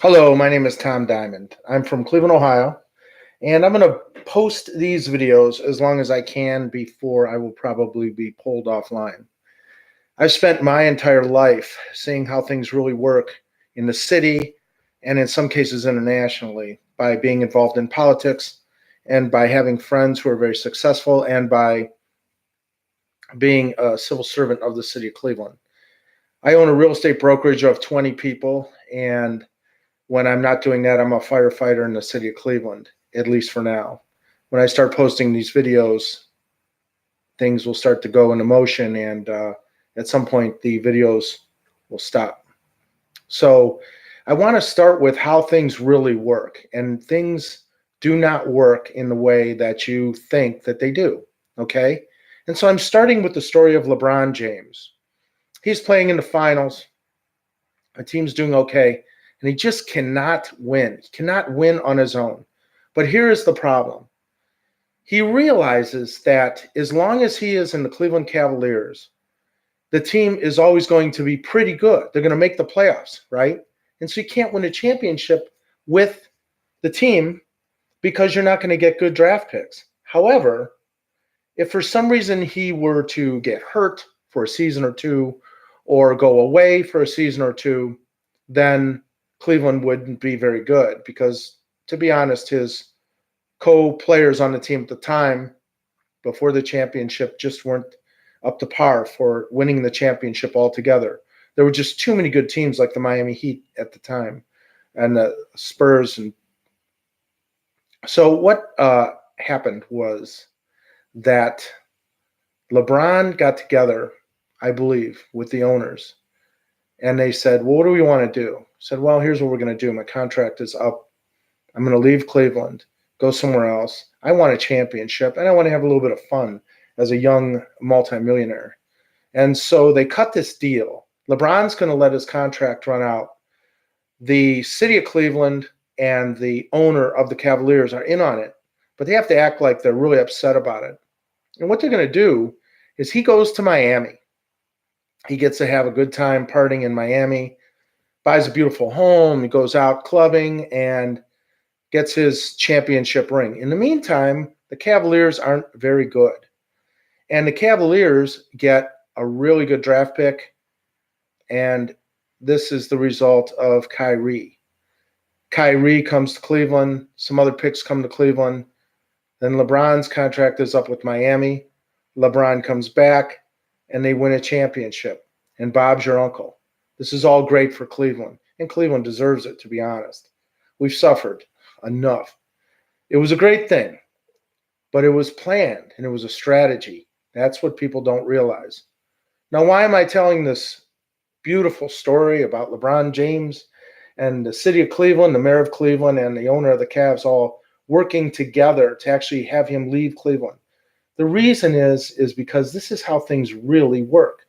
Hello, my name is Tom Diamond. I'm from Cleveland, Ohio, and I'm going to post these videos as long as I can before I will probably be pulled offline. I've spent my entire life seeing how things really work in the city and in some cases internationally by being involved in politics and by having friends who are very successful and by being a civil servant of the city of Cleveland. I own a real estate brokerage of 20 people, and when I'm not doing that, I'm a firefighter in the city of Cleveland, at least for now. When I start posting these videos, things will start to go into motion, and at some point, the videos will stop. So I want to start with how things really work, and things do not work in the way that you think that they do. Okay. And so I'm starting with the story of LeBron James. He's playing in the finals. The team's doing okay, and he just cannot win. He cannot win on his own. But here is the problem. He realizes that as long as he is in the Cleveland Cavaliers, the team is always going to be pretty good. They're going to make the playoffs, right? And so you can't win a championship with the team because you're not going to get good draft picks. However, if for some reason he were to get hurt for a season or two or go away for a season or two, then Cleveland wouldn't be very good because, to be honest, his co-players on the team at the time before the championship just weren't up to par for winning the championship altogether. There were just too many good teams like the Miami Heat at the time and the Spurs. And so what happened was that LeBron got together, I believe, with the owners, and they said, well, what do we want to do? I said, well, here's what we're going to do. My contract is up. I'm going to leave Cleveland, go somewhere else. I want a championship, and I want to have a little bit of fun as a young multimillionaire. And so they cut this deal. LeBron's going to let his contract run out. The city of Cleveland and the owner of the Cavaliers are in on it, but they have to act like they're really upset about it. And what they're going to do is he goes to Miami. He gets to have a good time partying in Miami, buys a beautiful home, he goes out clubbing, and gets his championship ring. In the meantime, the Cavaliers aren't very good. And the Cavaliers get a really good draft pick, and this is the result of Kyrie. Kyrie comes to Cleveland, some other picks come to Cleveland, then LeBron's contract is up with Miami. LeBron comes back, and they win a championship. And Bob's your uncle. This is all great for Cleveland, and Cleveland deserves it, to be honest. We've suffered enough. It was a great thing, but it was planned, and it was a strategy. That's what people don't realize. Now, why am I telling this beautiful story about LeBron James and the city of Cleveland, the mayor of Cleveland, and the owner of the Cavs all working together to actually have him leave Cleveland? The reason is because this is how things really work.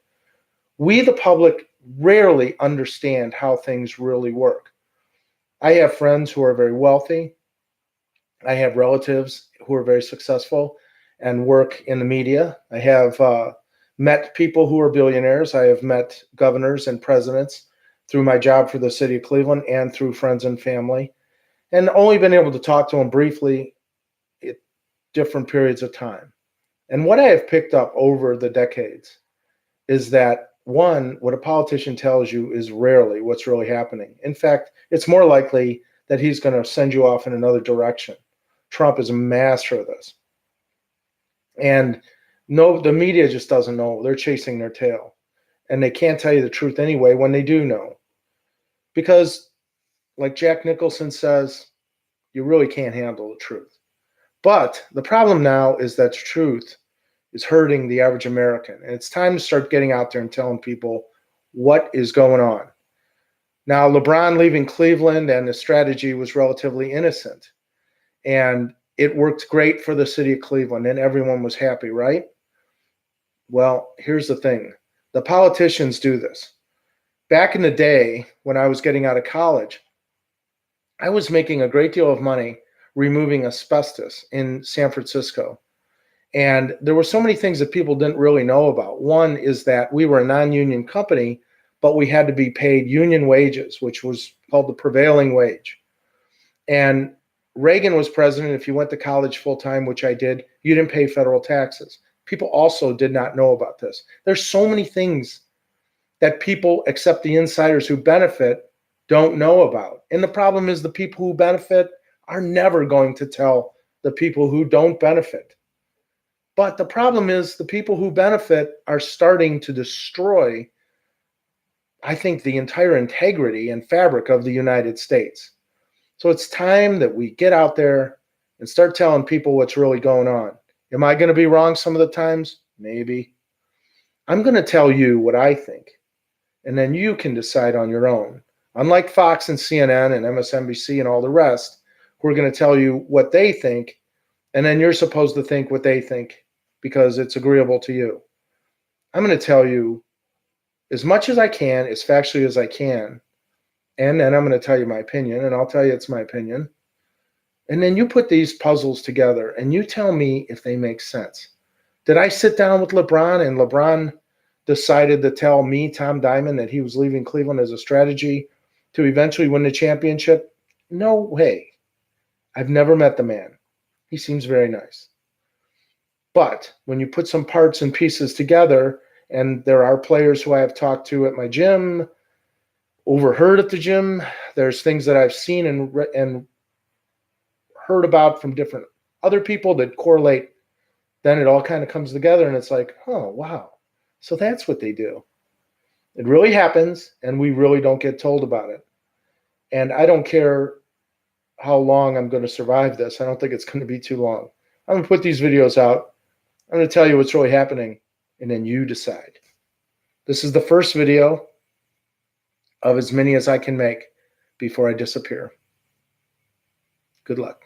We, the public, rarely understand how things really work. I have friends who are very wealthy. I have relatives who are very successful and work in the media. I have met people who are billionaires. I have met governors and presidents through my job for the city of Cleveland and through friends and family, and only been able to talk to them briefly at different periods of time. And what I have picked up over the decades is that, one, what a politician tells you is rarely what's really happening. In fact, it's more likely that he's going to send you off in another direction. Trump is a master of this. And no, the media just doesn't know. They're chasing their tail. And they can't tell you the truth anyway when they do know. Because, like Jack Nicholson says, you really can't handle the truth. But the problem now is that truth is hurting the average American. And it's time to start getting out there and telling people what is going on. Now, LeBron leaving Cleveland and the strategy was relatively innocent. And it worked great for the city of Cleveland, and everyone was happy, right? Well, here's the thing. The politicians do this. Back in the day, when I was getting out of college, I was making a great deal of money removing asbestos in San Francisco. And there were so many things that people didn't really know about. One is that we were a non-union company, but we had to be paid union wages, which was called the prevailing wage. And Reagan was president. If you went to college full time, which I did, you didn't pay federal taxes. People also did not know about this. There's so many things that people, except the insiders who benefit, don't know about. And the problem is the people who benefit are never going to tell the people who don't benefit. But the problem is the people who benefit are starting to destroy, I think, the entire integrity and fabric of the United States. So it's time that we get out there and start telling people what's really going on. Am I going to be wrong some of the times? Maybe. I'm going to tell you what I think, and then you can decide on your own. Unlike Fox and CNN and MSNBC and all the rest, who are going to tell you what they think, and then you're supposed to think what they think because it's agreeable to you. I'm going to tell you as much as I can, as factually as I can, and then I'm going to tell you my opinion, and I'll tell you it's my opinion. And then you put these puzzles together, and you tell me if they make sense. Did I sit down with LeBron, and LeBron decided to tell me, Tom Diamond, that he was leaving Cleveland as a strategy to eventually win the championship? No way. I've never met the man. He seems very nice. But when you put some parts and pieces together, and there are players who I have talked to at my gym, overheard at the gym, there's things that I've seen and heard about from different other people that correlate, then it all kind of comes together and it's like, oh, wow. So that's what they do. It really happens, and we really don't get told about it. And I don't care how long I'm going to survive this. I don't think it's going to be too long. I'm going to put these videos out. I'm going to tell you what's really happening, and then you decide. This is the first video of as many as I can make before I disappear. Good luck.